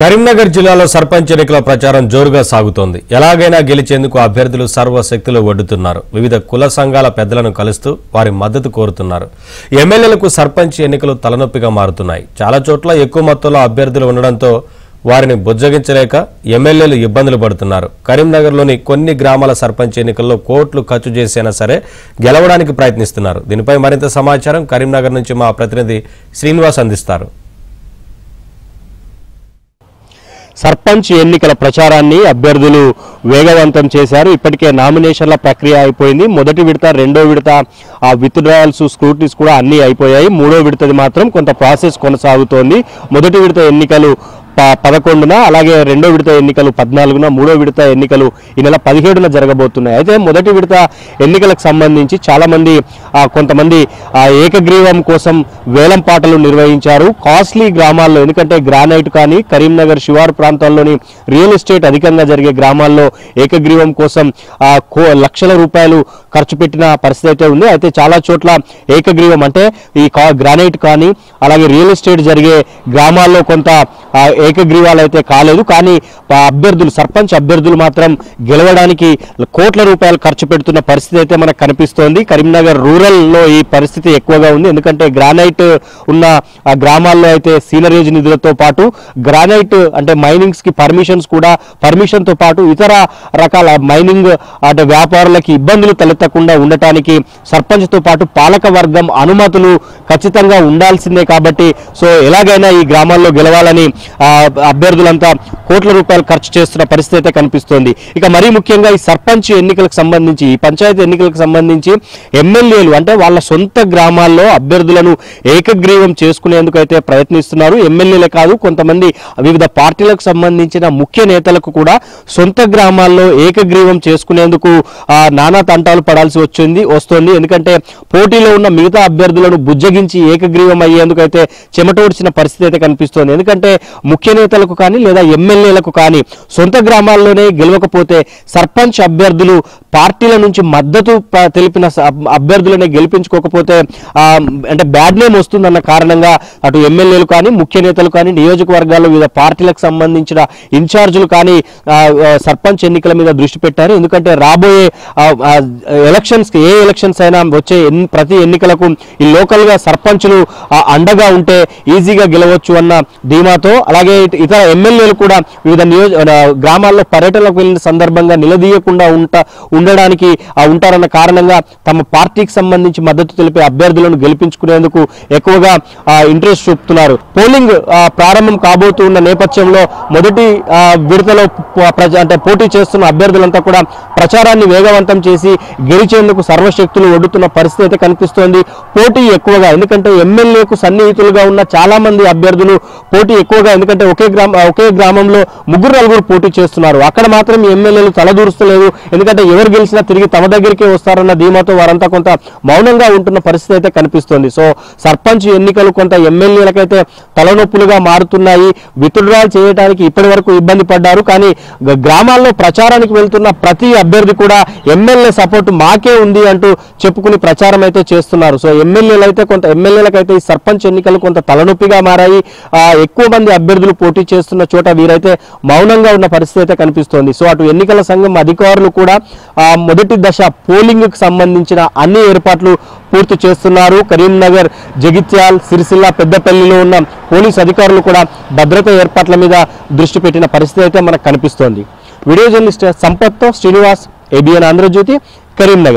కరీంనగర్ జిల్లాలో సర్పంచ్ ఎన్నికల ప్రచారం జోరుగా సాగుతోంది. ఎలాగైనా గెలిచేందుకు అభ్యర్థులు సర్వశక్తులు ఒడ్డుతున్నారు. వివిధ కుల సంఘాల పెద్దలను కలుస్తూ వారి మద్దతు కోరుతున్నారు. ఎమ్మెల్యేలకు సర్పంచ్ ఎన్నికలు తలనొప్పిగా మారుతున్నాయి. చాలా చోట్ల ఎక్కువ మొత్తంలో అభ్యర్థులు ఉండడంతో వారిని బుజ్జగించలేక ఎమ్మెల్యేలు ఇబ్బందులు పడుతున్నారు. కరీంనగర్లోని కొన్ని గ్రామాల సర్పంచ్ ఎన్నికల్లో కోట్లు ఖర్చు చేసైనా సరే గెలవడానికి ప్రయత్నిస్తున్నారు. దీనిపై మరింత సమాచారం కరీంనగర్ నుంచి మా ప్రతినిధి శ్రీనివాస్ అందిస్తారు. సర్పంచ్ ఎన్నికల ప్రచారాన్ని అభ్యర్థులు వేగవంతం చేశారు. ఇప్పటికే నామినేషన్ల ప్రక్రియ అయిపోయింది. మొదటి విడత, రెండో విడత విత్డ్రాయల్స్, స్క్రూటినీస్ కూడా అన్నీ అయిపోయాయి. మూడో విడతది మాత్రం కొంత ప్రాసెస్ కొనసాగుతోంది. మొదటి విడత ఎన్నికలు 11న, అలాగే రెండో విడత ఎన్నికలు 14న, మూడో విడత ఎన్నికలు ఈ నెల 17న జరగబోతున్నాయి. అయితే మొదటి విడత ఎన్నికలకు సంబంధించి చాలామంది కొంతమంది ఏకగ్రీవం కోసం వేలం పాటలు నిర్వహించారు. కాస్ట్లీ గ్రామాల్లో, ఎందుకంటే గ్రానైట్ కానీ కరీంనగర్ శివారు ప్రాంతాల్లోని రియల్ ఎస్టేట్ అధికంగా జరిగే గ్రామాల్లో ఏకగ్రీవం కోసం లక్షల రూపాయలు ఖర్చు పెట్టిన పరిస్థితి అయితే ఉంది. అయితే చాలా చోట్ల ఏకగ్రీవం అంటే ఈ గ్రానైట్ కానీ అలాగే రియల్ ఎస్టేట్ జరిగే గ్రామాల్లో కొంత ఏకగ్రీవాలు అయితే కాలేదు. కానీ అభ్యర్థులు, సర్పంచ్ అభ్యర్థులు మాత్రం గెలవడానికి కోట్ల రూపాయలు ఖర్చు పెడుతున్న పరిస్థితి అయితే మనకు కనిపిస్తోంది. కరీంనగర్ రూరల్లో ఈ పరిస్థితి ఎక్కువగా ఉంది. ఎందుకంటే గ్రానైట్ ఉన్న గ్రామాల్లో అయితే సీనరేజ్ నిధులతో పాటు గ్రానైట్ అంటే మైనింగ్స్ కి పర్మిషన్ తో పాటు ఇతర రకాల మైనింగ్ అంటే వ్యాపారులకి ఇబ్బందులు తలెత్తకుండా ఉండటానికి సర్పంచ్ తో పాటు పాలక వర్గం అనుమతులు ఖచ్చితంగా ఉండాల్సిందే. కాబట్టి సో ఎలాగైనా ఈ గ్రామాల్లో గెలవాలని అభ్యర్థులంతా కోట్ల రూపాయలు ఖర్చు చేస్తున్న పరిస్థితి అయితే కనిపిస్తోంది. ఇక మరీ ముఖ్యంగా ఈ సర్పంచ్ ఎన్నికలకు సంబంధించి, ఈ పంచాయతీ ఎన్నికలకు సంబంధించి ఎమ్మెల్యేలు అంటే వాళ్ళ సొంత గ్రామాల్లో అభ్యర్థులను ఏకగ్రీవం చేసుకునేందుకు అయితే ప్రయత్నిస్తున్నారు. ఎమ్మెల్యేలే కాదు, కొంతమంది వివిధ పార్టీలకు సంబంధించిన ముఖ్య నేతలకు కూడా సొంత గ్రామాల్లో ఏకగ్రీవం చేసుకునేందుకు నానా తంటాలు పడాల్సి వస్తుంది. ఎందుకంటే పోటీలో ఉన్న మిగతా అభ్యర్థులను బుజ్జగించి ఏకగ్రీవం అయ్యేందుకు అయితే చెమటోడ్చిన పరిస్థితి అయితే కనిపిస్తోంది. ఎందుకంటే ముఖ్య నేతలకు కానీ లేదా ఎమ్మెల్యేలకు కానీ సొంత గ్రామాల్లోనే గెలవకపోతే సర్పంచ్ అభ్యర్థులు పార్టీల నుంచి మద్దతు తెలిపిన అభ్యర్థులనే గెలిపించుకోకపోతే అంటే బ్యాడ్ నేమ్ వస్తుందన్న కారణంగా అటు ఎమ్మెల్యేలు కానీ ముఖ్య నేతలు కానీ నియోజకవర్గాల్లో వివిధ పార్టీలకు సంబంధించిన ఇన్ఛార్జీలు కానీ సర్పంచ్ ఎన్నికల మీద దృష్టి పెట్టారు. ఎందుకంటే రాబోయే ఎలక్షన్స్ ఏ ఎలక్షన్స్ అయినా వచ్చే ప్రతి ఎన్నికలకు ఈ లోకల్ గా సర్పంచులు అండగా ఉంటే ఈజీగా గెలవచ్చు అన్న ధీమాతో, అలాగే ఇతర ఎమ్మెల్యేలు కూడా వివిధ గ్రామాల్లో పర్యటనకు వెళ్ళిన సందర్భంగా నిలదీయకుండా ఉండడానికి ఉంటారన్న కారణంగా తమ పార్టీకి సంబంధించి మద్దతు తెలిపే అభ్యర్థులను గెలిపించుకునేందుకు ఎక్కువగా ఇంట్రెస్ట్ చూపుతున్నారు. పోలింగ్ ప్రారంభం కాబోతున్న నేపథ్యంలో మొదటి విడతలో అంటే పోటీ చేస్తున్న అభ్యర్థులంతా కూడా ప్రచారాన్ని వేగవంతం చేసి గెలిచేందుకు సర్వశక్తులు ఒడ్డుతున్న పరిస్థితి అయితే కనిపిస్తోంది. పోటీ ఎక్కువగా, ఎందుకంటే ఎమ్మెల్యేకు సన్నిహితులుగా ఉన్న చాలా మంది అభ్యర్థులు పోటీ ఎక్కువగా, ఎందుకంటే ఒకే గ్రామంలో 3-4 పోటీ చేస్తున్నారు. అక్కడ మాత్రం ఎమ్మెల్యేలు తలదూరుస్తలేదు. ఎందుకంటే ఎవరు గెలిచినా తిరిగి తమ దగ్గరికే వస్తారన్న ధీమాతో వారంతా కొంత మౌనంగా ఉంటున్న పరిస్థితి అయితే కనిపిస్తోంది. సో సర్పంచ్ ఎన్నికలు కొంత ఎమ్మెల్యేలకైతే తలనొప్పులుగా మారుతున్నాయి. విత్డ్రాల్ చేయడానికి ఇప్పటి వరకు ఇబ్బంది పడ్డారు. కానీ గ్రామాల్లో ప్రచారానికి వెళ్తున్న ప్రతి అభ్యర్థి కూడా ఎమ్మెల్యే సపోర్ట్ మాకే ఉంది అంటూ చెప్పుకుని ప్రచారం అయితే చేస్తున్నారు. సో ఎమ్మెల్యేలకైతే ఈ సర్పంచ్ ఎన్నికలు కొంత తలనొప్పిగా మారాయి. ఎక్కువ మంది అభ్యర్థులు పోటీ చేస్తున్న చోట వీరైతే మౌనంగా ఉన్న పరిస్థితి అయితే కనిపిస్తోంది. సో అటు ఎన్నికల సంఘం అధికారులు కూడా మొదటి దశ పోలింగ్ కు సంబంధించిన అన్ని ఏర్పాట్లు పూర్తి చేస్తున్నారు. కరీంనగర్, జగిత్యాల్, సిరిసిల్ల, పెద్దపల్లిలో ఉన్న పోలీసు అధికారులు కూడా భద్రతా ఏర్పాట్ల మీద దృష్టి పెట్టిన పరిస్థితి అయితే మనకు కనిపిస్తోంది. వీడియో జర్నలిస్ట్ సంపత్తో శ్రీనివాస్, ABN ఆంధ్రజ్యోతి, కరీంనగర్.